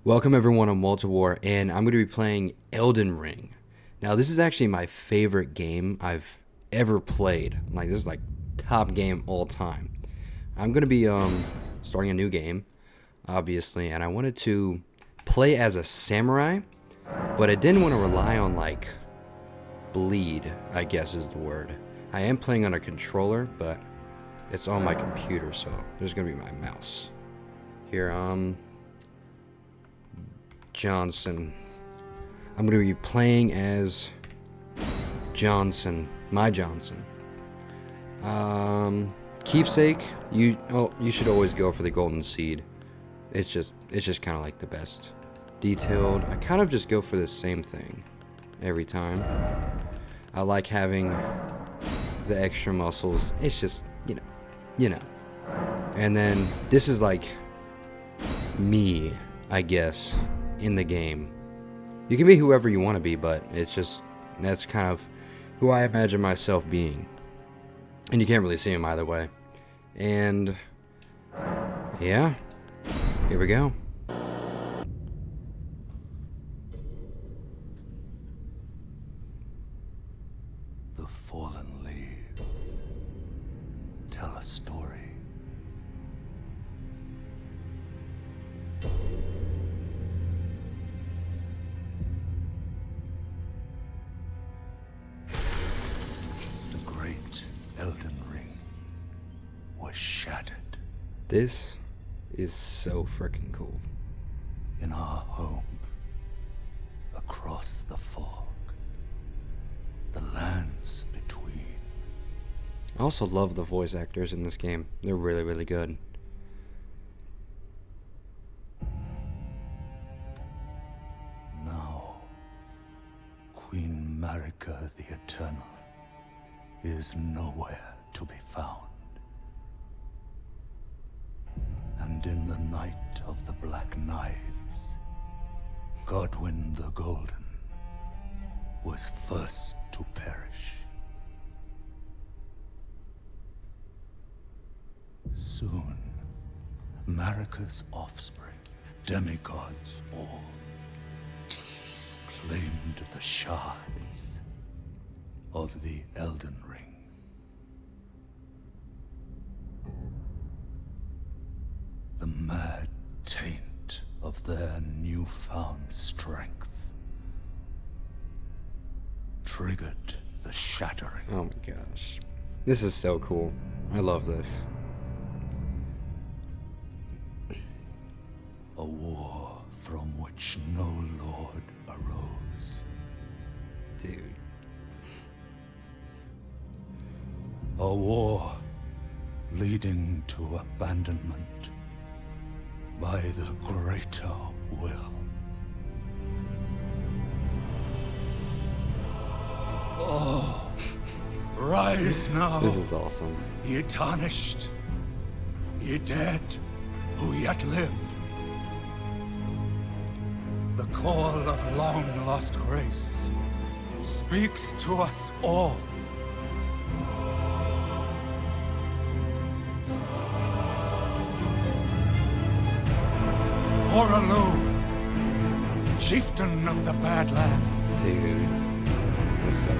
Welcome everyone on Multiwar, and I'm going to be playing Elden Ring. Now, this is actually my favorite game I've ever played. Like, this is like top game all time. I'm going to be starting a new game, obviously, and I wanted to play as a samurai, but I didn't want to rely on like bleed, I guess is the word. I am playing on a controller, but it's on my computer, so there's going to be my mouse. Here, Johnson. I'm going to be playing as Johnson, my Johnson. Keepsake, you should always go for the golden seed. It's just kind of like the best. Detailed, I kind of just go for the same thing every time. I like having the extra muscles. It's just, you know. And then this is like me, I guess, in the game. You can be whoever you want to be, but that's kind of who I imagine myself being. And you can't really see him either way. And yeah, here we go. The fallen leaves tell a story. The great Elden Ring was shattered This is so freaking cool. in our home, across the fog, the lands between. I also love the voice actors in this game. They're really, really good. Now, Queen Marika the Eternal is nowhere to be found. And in the night of the Black Knives, Godwyn the Golden was first to perish. Soon, Marika's offspring, demigods all, claimed the shards of the Elden Ring. The mad taint of their newfound strength triggered the shattering. Oh my gosh. This is so cool. I love this. A war from which no lord arose. Dude. A war leading to abandonment by the greater will. Oh, rise now, This is awesome. ye tarnished, ye dead who yet live. The call of long-lost grace speaks to us all. Horalu, chieftain of the Badlands, Dude. This is so cool.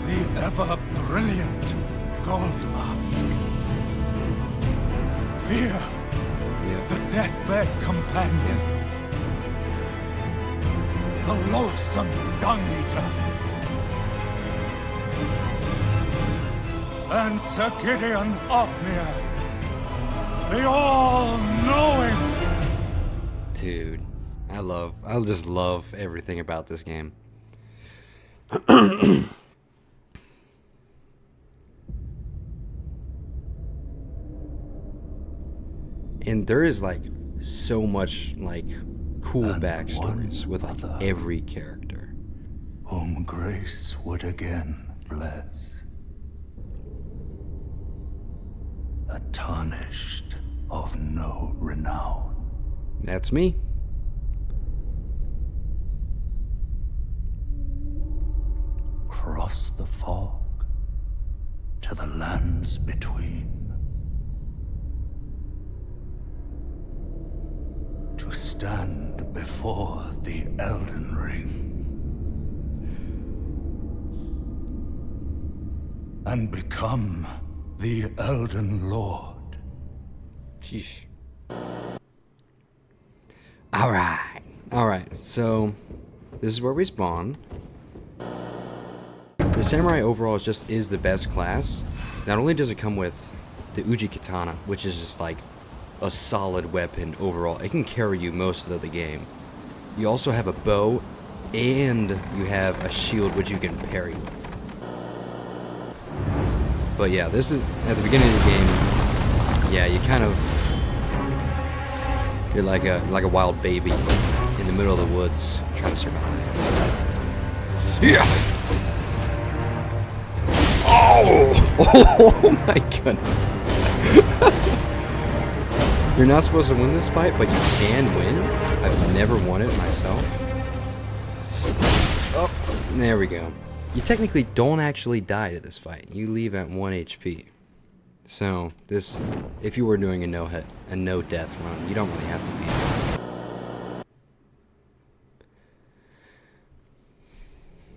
the ever-brilliant Gold Mask. Fear, Yep. the deathbed companion. Yep. The loathsome Dung Eater. And Sir Gideon Othmere, the all-knowing. Dude. I just love everything about this game. And there is like so much like cool And backstories one with like other. every character. Whom grace would again bless. A tarnished of no renown. That's me. Cross the fog to the lands between. To to stand before the Elden Ring and become the Elden Lord. Sheesh. Alright, so this is where we spawn. The Samurai overall is the best class. Not only does it come with the Uji Katana, which is just like a solid weapon overall. It can carry you most of the game. You also have a bow, and you have a shield which you can parry with. But yeah, this is at the beginning of the game. Yeah, you kind of you're like a wild baby in the middle of the woods trying to survive. Yeah. Oh my goodness. You're not supposed to win this fight, but you can win. I've never won it myself. Oh, there we go. You technically don't actually die to this fight. You leave at 1 HP. So, this, if you were doing a no death run, you don't really have to be.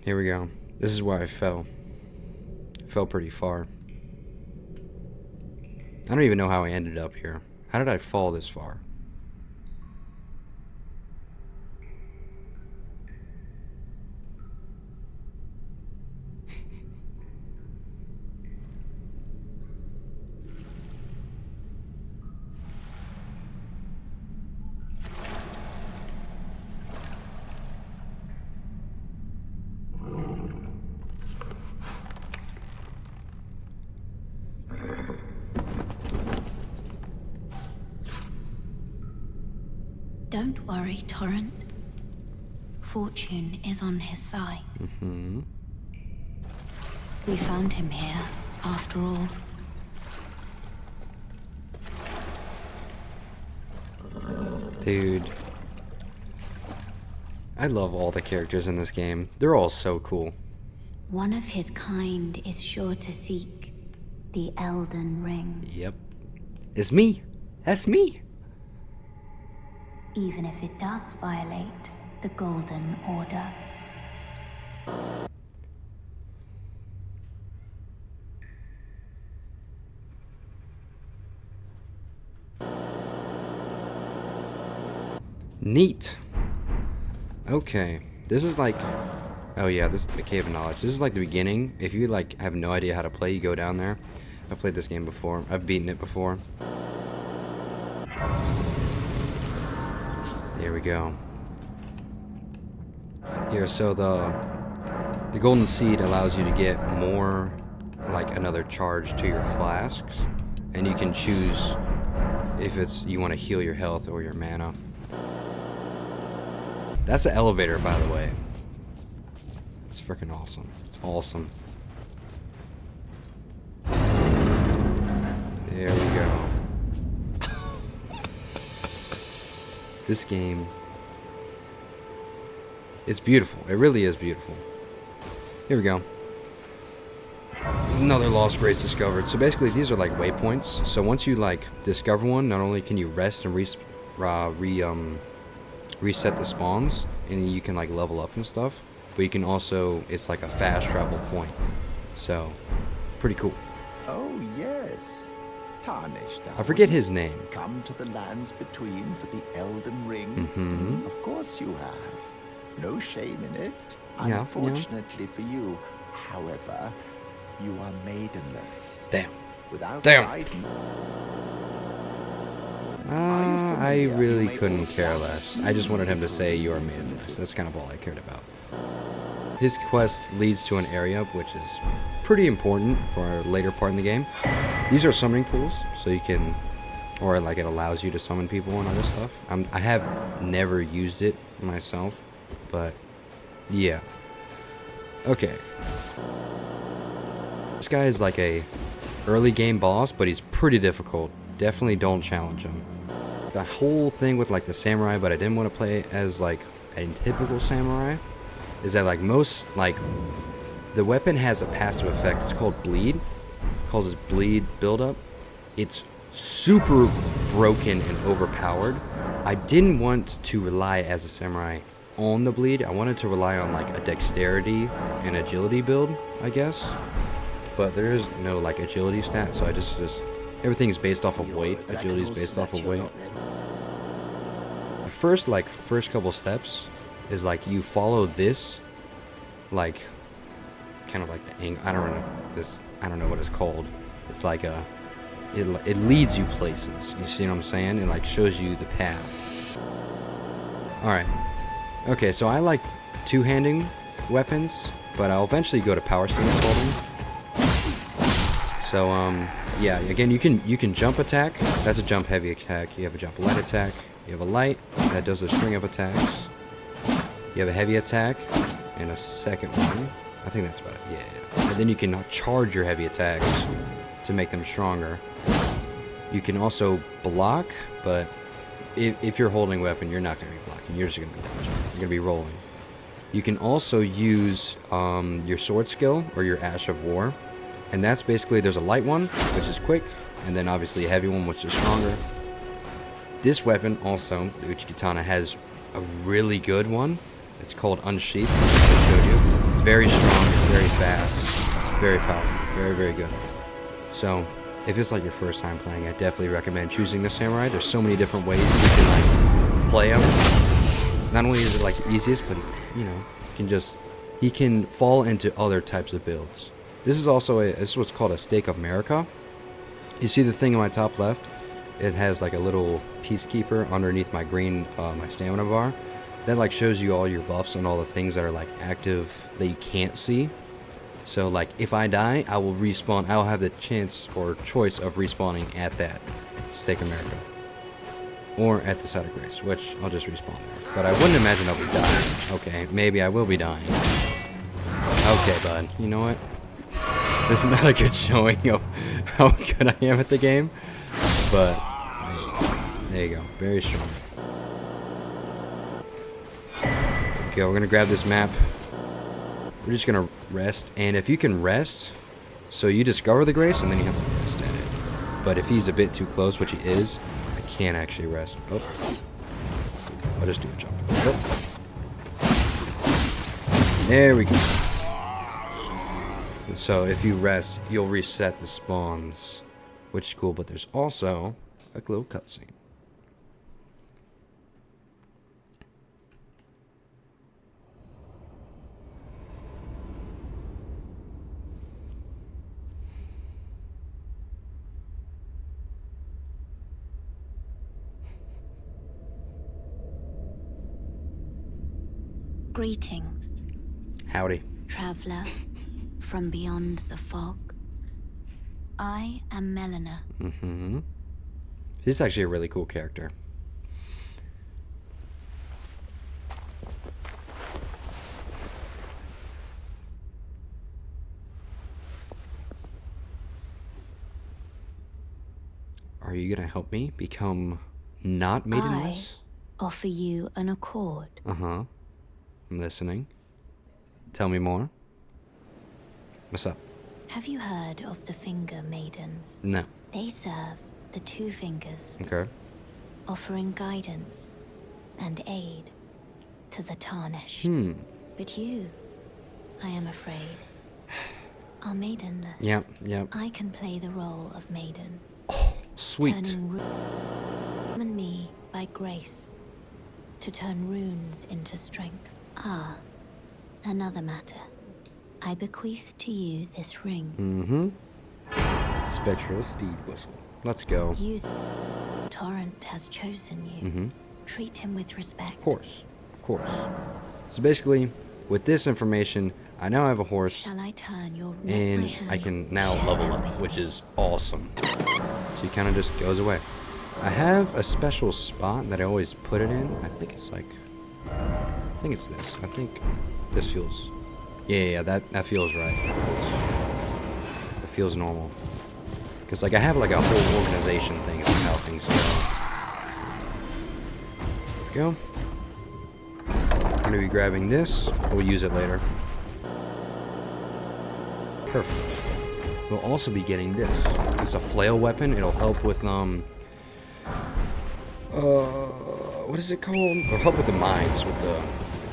Here we go. This is where I fell. Fell pretty far. I don't even know how I ended up here. How did I fall this far? Don't worry, Torrent. Fortune is on his side. We found him here, after all. Dude. I love all the characters in this game. They're all so cool. One of his kind is sure to seek the Elden Ring. Yep. It's me. That's me. Even if it does violate the Golden Order. Neat. Okay. This is like... Oh yeah, this is the Cave of Knowledge. This is like the beginning. If you like have no idea how to play, you go down there. I've played this game before. I've beaten it before. There we go. Here, so the golden seed allows you to get more, like another charge to your flasks, and you can choose if you want to heal your health or your mana. That's the elevator, by the way. It's freaking awesome. It's awesome. There we go. This game, it's beautiful. It really is beautiful. Here we go. Another lost race discovered. So basically these are like waypoints. So once you like discover one, not only can you rest and reset the spawns, and you can like level up and stuff, but you can also, it's like a fast travel point. So pretty cool. Oh yes. Tarnished. I forget his name. Come to the lands between for the Elden Ring. Mm-hmm. Of course you have. No shame in it. Yeah, Unfortunately for you, however, you are maidenless. Damn. Without Damn. guidance. I really couldn't care less. I just wanted him to say you are maidenless. That's kind of all I cared about. His quest leads to an area which is pretty important for a later part in the game. These are summoning pools, so you can, or like it allows you to summon people and other stuff. I have never used it myself, but yeah. Okay. This guy is like a early game boss, but he's pretty difficult. Definitely don't challenge him. The whole thing with like the samurai, but I didn't want to play as like a typical samurai, is that like most, like the weapon has a passive effect. It's called bleed. It causes bleed buildup. It's super broken and overpowered, I didn't want to rely as a samurai on the bleed. I wanted to rely on like a dexterity and agility build, I guess. But there is no like agility stat, so I just everything's based off of weight. Agility is based off of weight. The first couple steps is like you follow this, like kind of like the I don't know what it's called. It's like it leads you places. You see what I'm saying? It like shows you the path. All right. Okay, so I like two-handing weapons, but I'll eventually go to power stance holding. So yeah, again you can jump attack. That's a jump heavy attack. You have a jump light attack. You have a light that does a string of attacks. You have a heavy attack and a second one. I think that's about it. Yeah. And then you can charge your heavy attacks to make them stronger. You can also block, but if you're holding a weapon, you're not going to be blocking. You're just going to be dodging. You're going to be rolling. You can also use your sword skill or your Ash of War. And that's basically, there's a light one, which is quick. And then obviously a heavy one, which is stronger. This weapon also, the Uchi Katana, has a really good one. It's called Unsheathed. I showed you. It's very strong. It's very fast. Very powerful. Very, very good. So, if it's like your first time playing, I definitely recommend choosing the samurai. There's so many different ways you can like play him. Not only is it like the easiest, but you know, he can fall into other types of builds. This is also this is what's called a Stake of America. You see the thing in my top left? It has like a little peacekeeper underneath my green my stamina bar. That like shows you all your buffs and all the things that are like active that you can't see. So like if I die, I will respawn. I'll have the chance or choice of respawning at that Stake America. Or at the Site of Grace, which I'll just respawn there. But I wouldn't imagine I'll be dying. Okay, maybe I will be dying. Okay, bud. You know what? This is not a good showing of how good I am at the game. But there you go. Very strong. Okay, we're gonna grab this map. We're just gonna rest, and if you can rest, so you discover the Grace, and then you have to rest at it. But if he's a bit too close, which he is, I can't actually rest. Oh, I'll just do a jump. Oh. There we go. And so if you rest, you'll reset the spawns, which is cool. But there's also a little cutscene. Greetings, Howdy. traveler from beyond the fog. I am Melina. Mm-hmm. He's actually a really cool character. Are you gonna help me become not maidenless? I offer you an accord. Uh-huh. I'm listening. Tell me more. What's up? Have you heard of the Finger Maidens? No. They serve the two fingers, Okay. offering guidance and aid to the tarnished. But you, I am afraid, are maidenless. Yep, yep. I can play the role of maiden, Sweet. turning and me by grace to turn runes into strength. Ah, another matter. I bequeath to you this ring. Mm-hmm. Spectral speed whistle. Let's go. Use Torrent has chosen you. Mm-hmm. Treat him with respect. Of course. Of course. So basically, with this information, I now have a horse, Shall I turn your and I can now level up, which is awesome. So he kind of just goes away. I have a special spot that I always put it in. I think it's like... I think it's this. I think this feels... Yeah, that feels right. That feels normal. Because like I have like a whole organization thing of how things go. There we go. I'm going to be grabbing this. We'll use it later. Perfect. We'll also be getting this. It's a flail weapon. It'll help with what is it called? Or help with the mines with the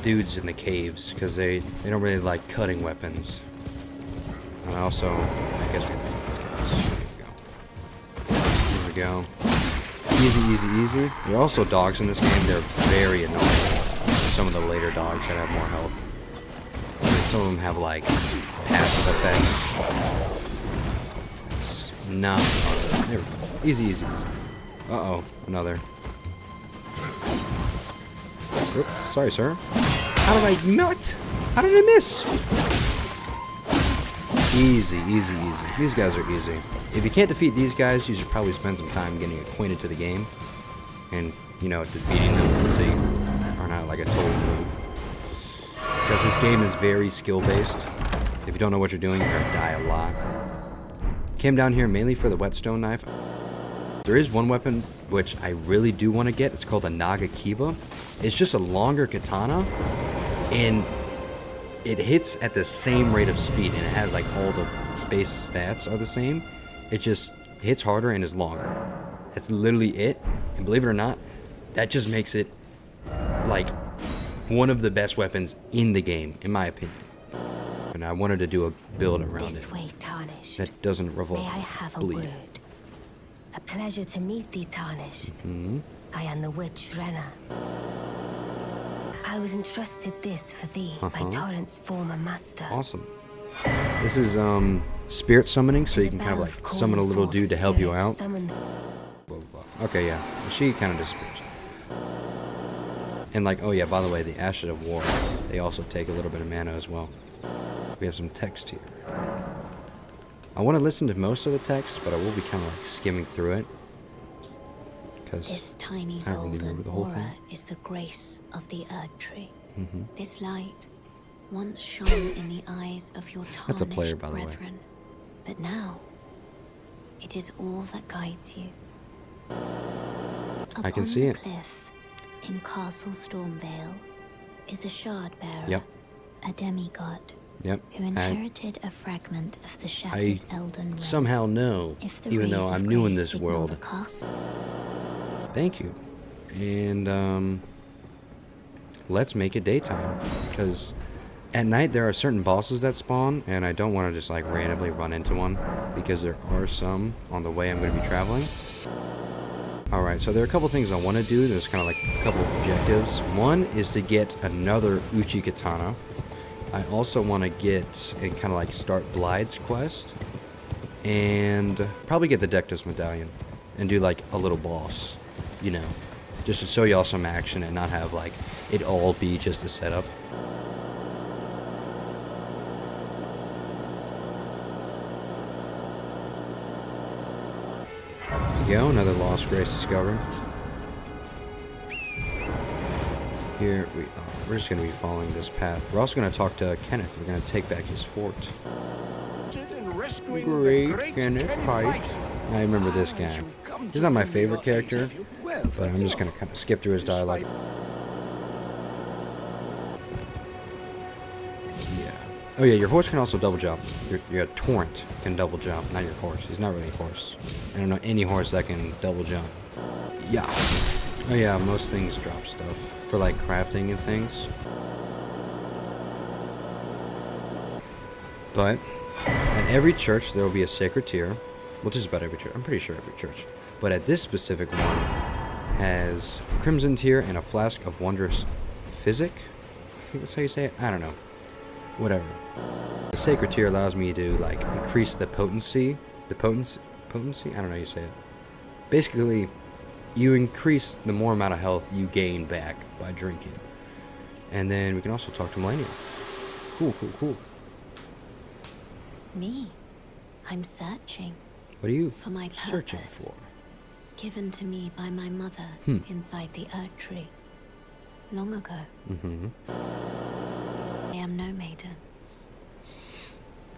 dudes in the caves, because they don't really like cutting weapons. And also, I guess we have to fight these guys. Here we go. Here we go. Easy, easy, easy. There are also dogs in this game. They're very annoying. Some of the later dogs that have more health. I mean, some of them have like passive effects. It's not fun. There we go. Easy, easy, easy. Uh-oh, another. Oop, sorry, sir. How did I not? How did I miss? Easy, easy, easy. These guys are easy. If you can't defeat these guys, you should probably spend some time getting acquainted to the game. And, you know, defeating them so you are not like a total noob. Because this game is very skill-based. If you don't know what you're doing, you're going to die a lot. Came down here mainly for the whetstone knife. There is one weapon which I really do want to get. It's called a Naga Kiba. It's just a longer katana, and it hits at the same rate of speed, and it has like all the base stats are the same. It just hits harder and is longer. That's literally it. And believe it or not, that just makes it like one of the best weapons in the game, in my opinion. And I wanted to do a build around This it way, Tarnished. that doesn't revolve. May I have a bleed. word? A pleasure to meet thee, Tarnished. I am the witch Renna. I was entrusted this for thee by Torrent's former master. Awesome. This is spirit summoning, so you can kind of like summon a little dude to help you out. Okay, yeah. She kind of disappears. And like, oh yeah, by the way, the Ashes of War, they also take a little bit of mana as well. We have some text here. I want to listen to most of the text, but I will be kind of like skimming through it. Because This tiny I don't really remember golden the whole aura thing. is the grace of the Erd Tree. This light once shone in the eyes of your tarnished That's a player, by the way. brethren, but now it is all that guides you. I can Up see on it. the cliff in Castle Stormvale is a shard bearer, Yep. a demigod Yep. who I inherited a fragment of the shattered Elden Ring. somehow know, If the even rays though of I'm new in grace this signal world. the castle, Thank you. And let's make it daytime, because at night there are certain bosses that spawn, and I don't want to just like randomly run into one, because there are some on the way I'm going to be traveling. Alright, so there are a couple things I want to do. There's kind of like a couple objectives. One is to get another Uchi Katana. I also want to get and kind of like start Blide's quest, and probably get the Dectus Medallion and do like a little boss, you know, just to show y'all some action and not have like it all be just a setup. There you go, another Lost Grace discovered. Here we are. We're just going to be following this path. We're also going to talk to Kenneth. We're going to take back his fort. Great Kenneth Pike. I remember this guy. He's not my favorite character, but I'm just going to kind of skip through his dialogue. Yeah. Oh yeah, your horse can also double jump. Your torrent can double jump, not your horse. He's not really a horse. I don't know any horse that can double jump. Yeah. Oh yeah, most things drop stuff for like crafting and things. But at every church there will be a sacred tear. Well, just about every church. I'm pretty sure every church. But at this specific one has a crimson tear and a flask of wondrous physic. I think that's how you say it. I don't know. Whatever. The sacred tear allows me to like increase the potency. Potency? I don't know how you say it. Basically, you increase the more amount of health you gain back by drinking. And then we can also talk to Millennium. Cool, cool, cool. me, I'm searching What are you for my searching purpose, for? given to me by my mother inside the Erd Tree, long ago. I am no maiden.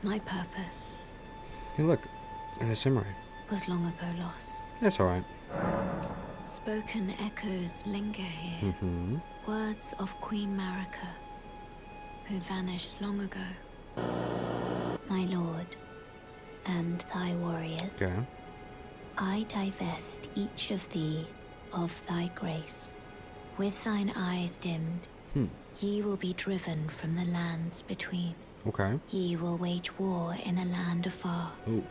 My purpose Hey, look, in the samurai. was long ago lost. That's all right. Spoken echoes linger here. Words of Queen Marika, who vanished long ago. My lord, and thy warriors, Okay. I divest each of thee of thy grace, With thine eyes dimmed, ye will be driven from the lands between. Okay. Ye will wage war in a land afar, Ooh.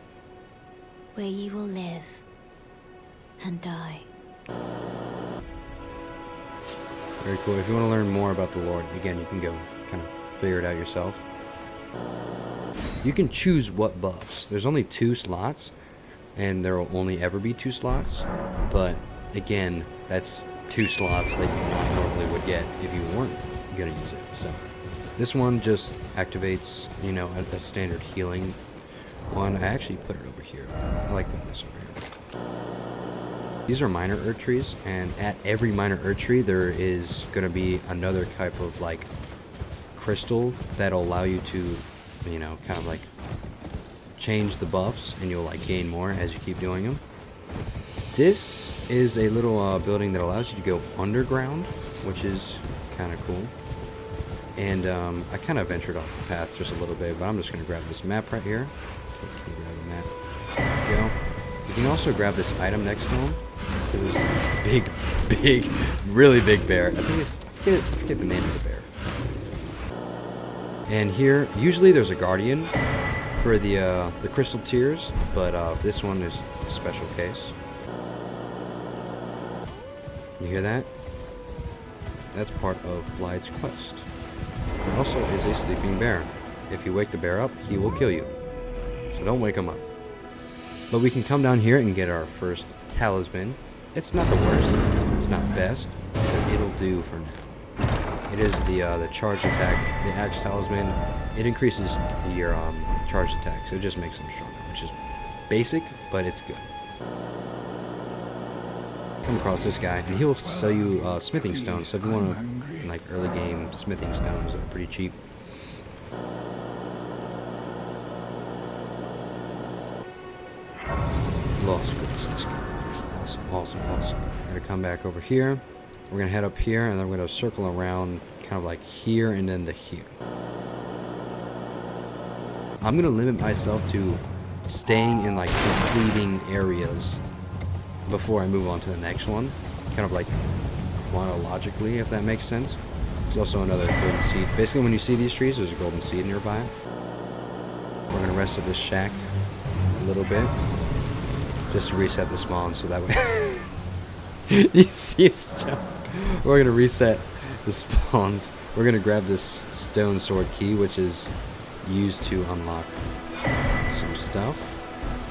where ye will live and die. Very cool. If you want to learn more about the Lord, again, you can go kind of figure it out yourself. You can choose what buffs. There's only 2 slots, and there will only ever be 2 slots. But again, that's 2 slots that you not normally would get if you weren't gonna use it. So this one just activates, you know, a standard healing one. I actually put it over here. I like putting this over here. These are minor Erd trees, and at every minor Erd tree there is gonna be another type of like crystal that'll allow you to, you know, kind of like change the buffs, and you'll like gain more as you keep doing them. This is a little building that allows you to go underground, which is kind of cool. And I kind of ventured off the path just a little bit, but I'm just going to grab this map right here. Can you grab the map? There you go. You can also grab this item next to him. This big, really big bear. I think it's, I forget the name of the bear. And here, usually there's a guardian for the crystal tiers, but this one is a special case. You hear that? That's part of Blythe's quest. There also is a sleeping bear. If you wake the bear up, he will kill you. So don't wake him up. But we can come down here and get our first talisman. It's not the worst. It's not best, but it'll do for now. It is the charge attack, the axe talisman. It increases your charge attack, so it just makes them stronger, which is basic, but it's good. Come across this guy, and he'll sell you smithing stones. So if you want to, like, early game smithing stones, are pretty cheap. Lost Grace, let's go. Awesome. Gotta come back over here. We're gonna head up here, and then we're gonna circle around, kind of like here and then to here. I'm gonna limit myself to staying in like completing areas before I move on to the next one, kind of like chronologically, if that makes sense. There's also another golden seed. Basically, when you see these trees, there's a golden seed nearby. We're gonna rest at this shack a little bit, just to reset the spawn, so that way you see it's jump. We're gonna reset the spawns. We're gonna grab this stone sword key, which is used to unlock some stuff.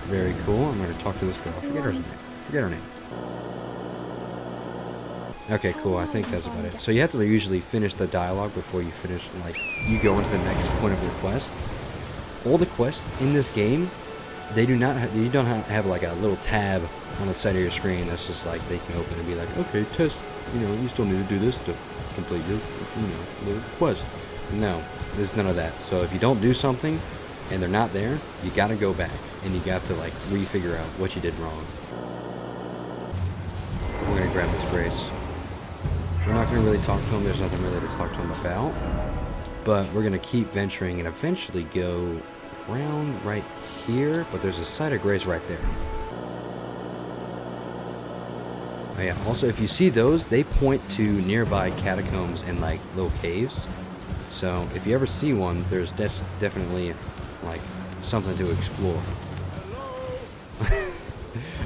Very cool. I'm gonna talk to this girl. Forget her name. Okay, cool. I think that's about it. So you have to usually finish the dialogue before you finish, like, you go into the next point of your quest. All the quests in this game, they do not have, you don't have like a little tab on the side of your screen that's just like they can open and be like, okay, test, you know, you still need to do this to complete your, you know, the quest. No, there's none of that. So if you don't do something and they're not there, you gotta go back and you got to like refigure out what you did wrong. We're gonna grab this grace. We're not gonna really talk to him. There's nothing really to talk to him about. But we're gonna keep venturing and eventually go around right here. But there's a site of grace right there. Oh yeah. Also, if you see those, they point to nearby catacombs and like little caves. So if you ever see one, there's definitely like something to explore.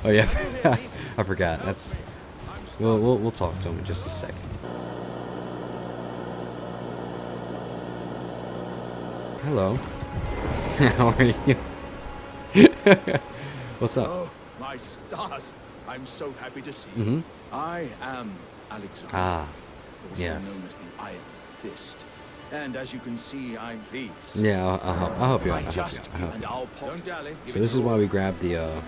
Oh yeah, I forgot. That's we'll talk to him in just a second. Hello. How are you? What's up? Oh, my stars. I'm so happy to see Mm-hmm. you. I am Alexander. Ah, also yes. known as the Iron Fist. And as you can see, I'm pleased. Yeah, I'll help you out. I I'll help just you out. I'll help and you. I'll pop. Don't dally. So this is why we grabbed the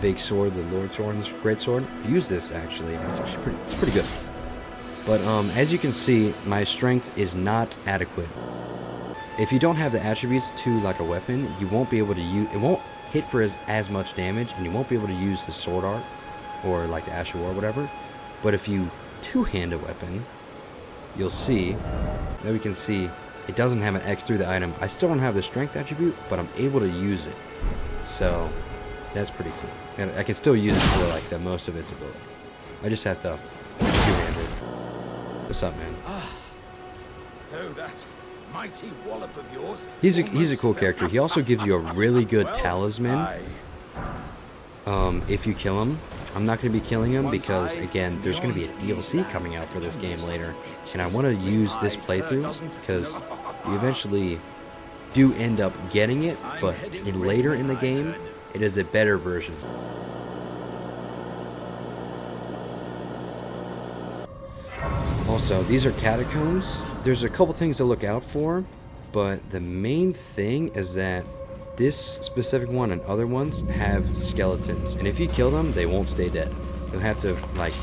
big sword, the Lord Sword's great sword. I've used this actually, and it's actually pretty good. But as you can see, my strength is not adequate. If you don't have the attributes to like a weapon, you won't be able to use it. Won't hit for as much damage, and you won't be able to use the sword art or like the Ash of War or whatever. But if you two-hand a weapon, you'll see that we can see it doesn't have an X through the item. I still don't have the strength attribute, but I'm able to use it. So that's pretty cool. And I can still use it for like the most of its ability. I just have to two-handed. What's up, man? Oh, that mighty wallop of yours. He's a cool character. He also gives you a really good talisman. If you kill him. I'm not going to be killing him because, again, there's going to be a DLC coming out for this game later. And I want to use this playthrough because you eventually do end up getting it, but later in the game, it is a better version. Also, these are catacombs. There's a couple things to look out for, but the main thing is that this specific one and other ones have skeletons, and if you kill them, they won't stay dead. You'll have to like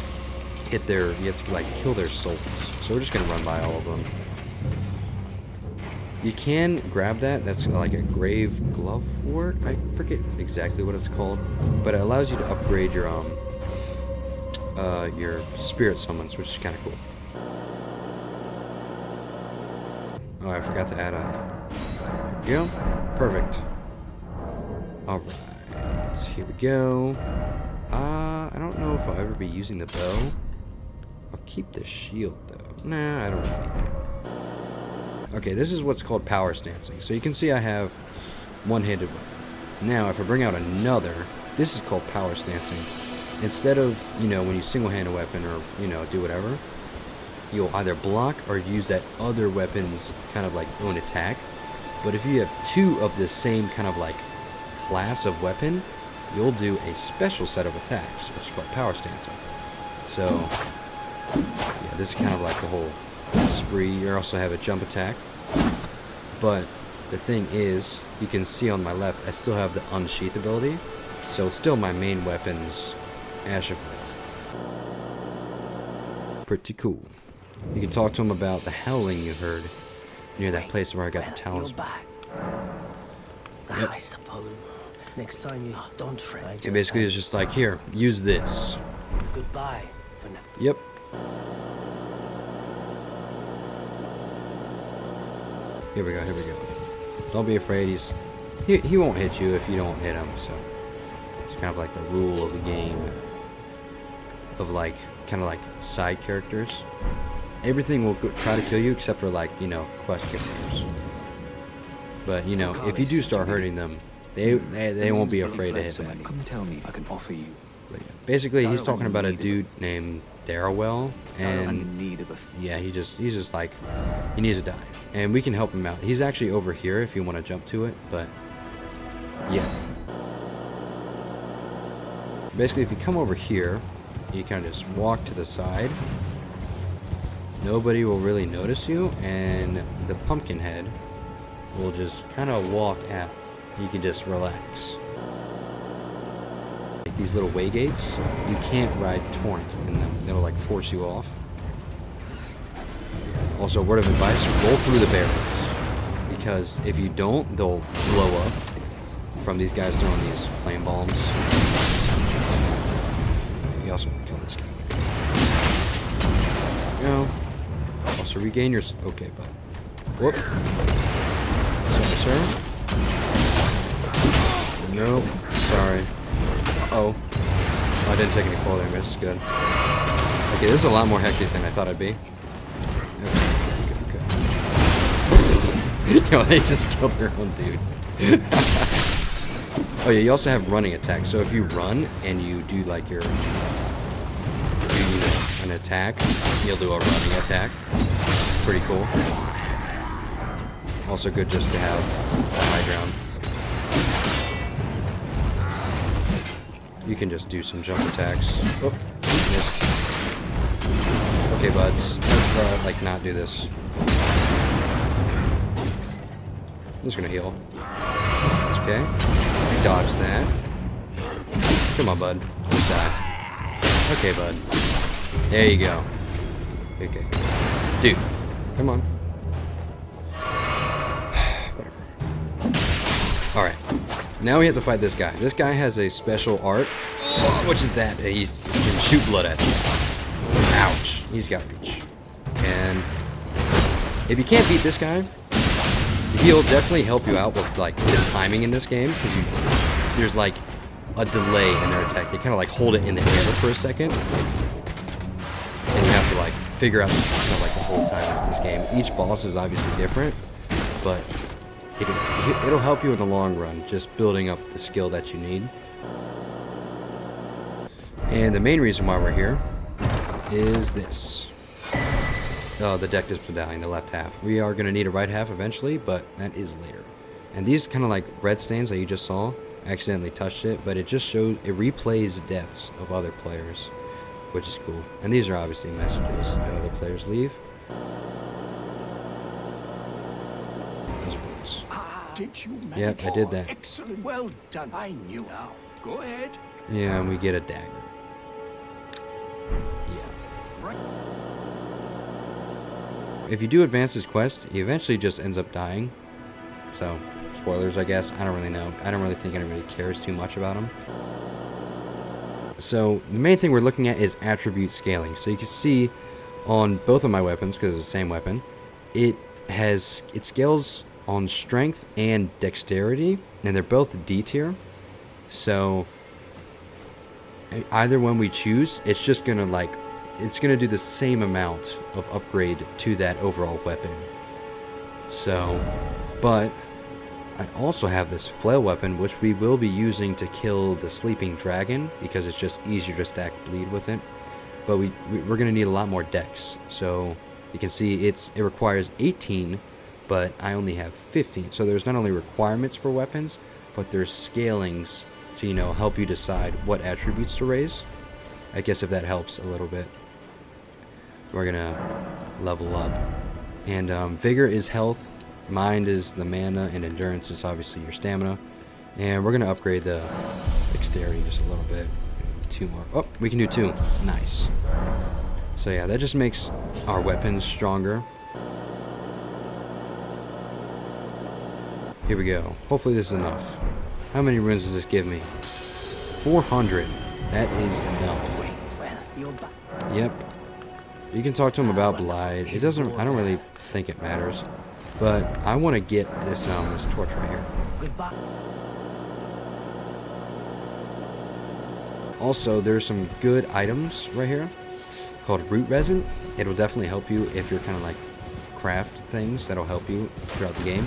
you have to like kill their souls. So we're just gonna run by all of them. You can grab that. That's like a grave glove ward. I forget exactly what it's called, but it allows you to upgrade your spirit summons, which is kind of cool. Oh, I forgot to add a. There we go. Perfect. Alright, here we go. I don't know if I'll ever be using the bow. I'll keep the shield though. Nah, I don't really need it. Okay, this is what's called power stancing. So you can see I have one-handed weapon. Now, if I bring out another, this is called power stancing. Instead of, when you single-hand a weapon or, do whatever, you'll either block or use that other weapon's kind of like own attack. But if you have two of the same kind of like class of weapon, you'll do a special set of attacks, which is called power stancing. So, yeah, this is kind of like the whole spree. You also have a jump attack. But the thing is, you can see on my left, I still have the unsheath ability. So it's still my main weapon's Ash of Wrath. Pretty cool. You can talk to him about the howling you heard near that place where I got the talisman. Yep. I suppose next time you don't fret. It basically is just like, here, use this. Goodbye for now. Yep. Here we go, here we go. Don't be afraid, he won't hit you if you don't hit him, so it's kind of like the rule of the game of like kind of like side characters. Everything will try to kill you except for like, quest characters. But, if you do start hurting them, they won't be afraid to hit them. Come tell me if I can offer you. But yeah, basically, he's talking about a dude named Darrowell, and I'm in need of a yeah, he's just like, he needs to die, and we can help him out. He's actually over here if you want to jump to it, but yeah. Basically, if you come over here, you kind of just walk to the side. Nobody will really notice you, and the pumpkin head will just kind of walk out. You can just relax. Like these little way gates, you can't ride torrent in them. They'll like force you off. Also, word of advice, roll through the barrels. Because if you don't, they'll blow up from these guys throwing these flame bombs. You also kill this guy. There you go. Also regain your... Okay, bud. Whoop. Sorry, sir. Nope. Sorry. Uh-oh. Oh, I didn't take any fall damage. It's good. Okay, this is a lot more hectic than I thought it'd be. Okay. Yo, they just killed their own dude. Oh yeah, you also have running attacks. So if you run and you do like your... an attack, you'll do a running attack. Pretty cool. Also good just to have high ground. You can just do some jump attacks. Oh, missed. Okay, buds. Let's like not do this. I'm just gonna heal. That's okay. Dodge that. Come on, bud. Let's die. Okay, bud. There you go. Okay. Dude, come on. Whatever. Alright. Now we have to fight this guy. This guy has a special art, which is that he can shoot blood at you. Ouch. He's got reach. And if you can't beat this guy, he'll definitely help you out with like the timing in this game, because there's like a delay in their attack. They kind of like hold it in the air for a second, figure out like the whole time of this game. Each boss is obviously different, but it'll help you in the long run, just building up the skill that you need. And the main reason why we're here is this. The deck disc medallion, the left half. We are going to need a right half eventually, but that is later. And these kind of like red stains that you just saw, I accidentally touched it, but it just shows, it replays deaths of other players, which is cool. And these are obviously messages that other players leave. Did you manage? Yep, I did that. Excellent. Well done. I knew. Now, go ahead. Yeah, and we get a dagger. Yeah. Right. If you do advance this quest, he eventually just ends up dying. So, spoilers, I guess. I don't really know. I don't really think anybody cares too much about him. So, the main thing we're looking at is attribute scaling. So you can see on both of my weapons, because it's the same weapon, it scales on strength and dexterity, and they're both D tier. So either one we choose, it's just gonna do the same amount of upgrade to that overall weapon. So, but I also have this flail weapon, which we will be using to kill the sleeping dragon, because it's just easier to stack bleed with it. But we're gonna need a lot more dex. So you can see it requires 18, but I only have 15. So there's not only requirements for weapons, but there's scalings to, you know, help you decide what attributes to raise. I guess if that helps a little bit. We're gonna level up. And vigor is health, mind is the mana, and endurance is obviously your stamina. And we're gonna upgrade the dexterity just a little bit. 2 more. Oh, we can do 2. Nice. So yeah, that just makes our weapons stronger. Here we go. Hopefully this is enough. How many runes does this give me? 400. That is enough. Wait, well, you're back. Yep. You can talk to him about Blide. It doesn't. I don't really think it matters. But I want to get this torch right here. Goodbye. Also, there's some good items right here called root resin. It'll definitely help you if you're kind of like craft things. That'll help you throughout the game.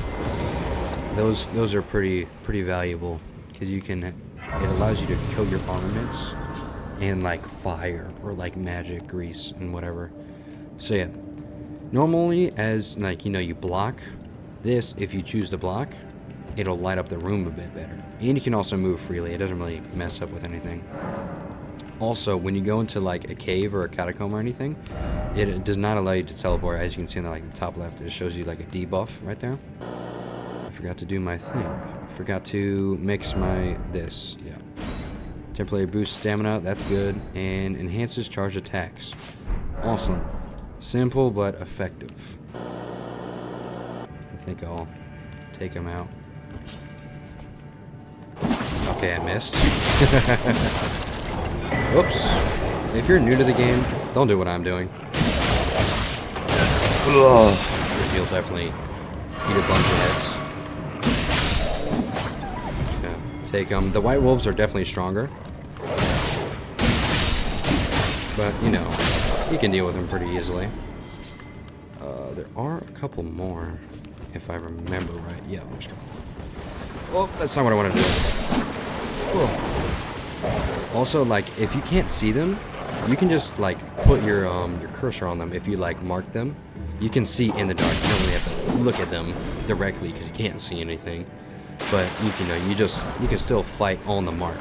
Those are pretty valuable, because you can, it allows you to coat your armaments in like fire or like magic grease and whatever. So yeah, normally as like, you know, you block this, if you choose to block, it'll light up the room a bit better, and you can also move freely. It doesn't really mess up with anything. Also, when you go into like a cave or a catacomb or anything, it does not allow you to teleport. As you can see on the top left, it shows you like a debuff right there. I forgot to do my thing. I forgot to mix this. Yeah. Temporary boost stamina, that's good. And enhances charge attacks. Awesome. Simple but effective. I think I'll take him out. Okay, I missed. Whoops. If you're new to the game, don't do what I'm doing. Ugh. You'll definitely eat a bunch of heads. Take them. The white wolves are definitely stronger, but you know, you can deal with them pretty easily. There are a couple more, if I remember right. Yeah, there's a couple. Well, that's not what I want to do. Whoa. Also, like, if you can't see them, you can just like put your cursor on them. If you like mark them, you can see in the dark. You don't really have to look at them directly because you can't see anything. But you can still fight on the mark.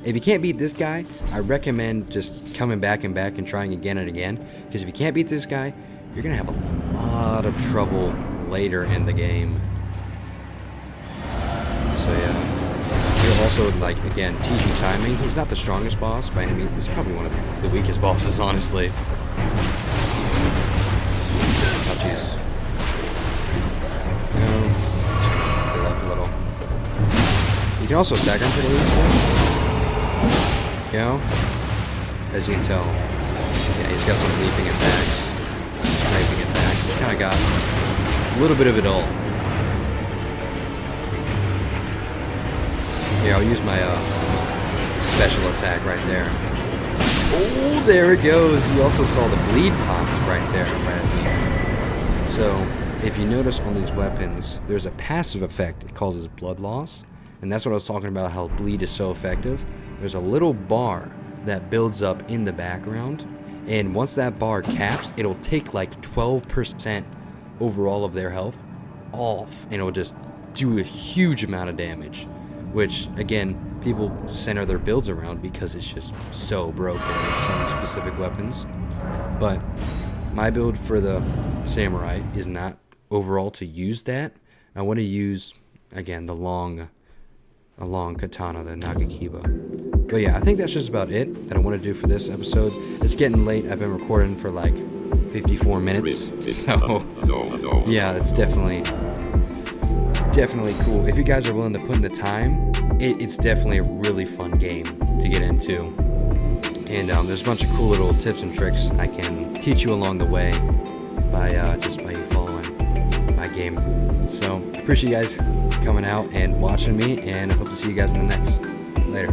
If you can't beat this guy, I recommend just coming back and trying again and again. Because if you can't beat this guy, you're gonna have a lot of trouble later in the game. So yeah, he'll also like again teach you timing. He's not the strongest boss by any means. He's probably one of the weakest bosses, honestly. Oh jeez. You can also stagger him pretty easily. You know? As you can tell. Yeah, he's got some leaping attacks. Scraping attacks. He's kind of got a little bit of it all. Here, I'll use my special attack right there. Oh, there it goes. You also saw the bleed pops right there. Right? So, if you notice on these weapons, there's a passive effect. It causes blood loss. And that's what I was talking about, how bleed is so effective. There's a little bar that builds up in the background. And once that bar caps, it'll take like 12% overall of their health off. And it'll just do a huge amount of damage. Which, again, people center their builds around because it's just so broken in some specific weapons. But my build for the samurai is not overall to use that. I want to use, again, a long katana, the Nagakiba. But yeah, I think that's just about it that I want to do for this episode. It's getting late. I've been recording for like 54 minutes. So yeah, it's definitely cool. If you guys are willing to put in the time, it's definitely a really fun game to get into. And there's a bunch of cool little tips and tricks I can teach you along the way by you following my game. So appreciate you guys coming out and watching me, and I hope to see you guys in the next. Later.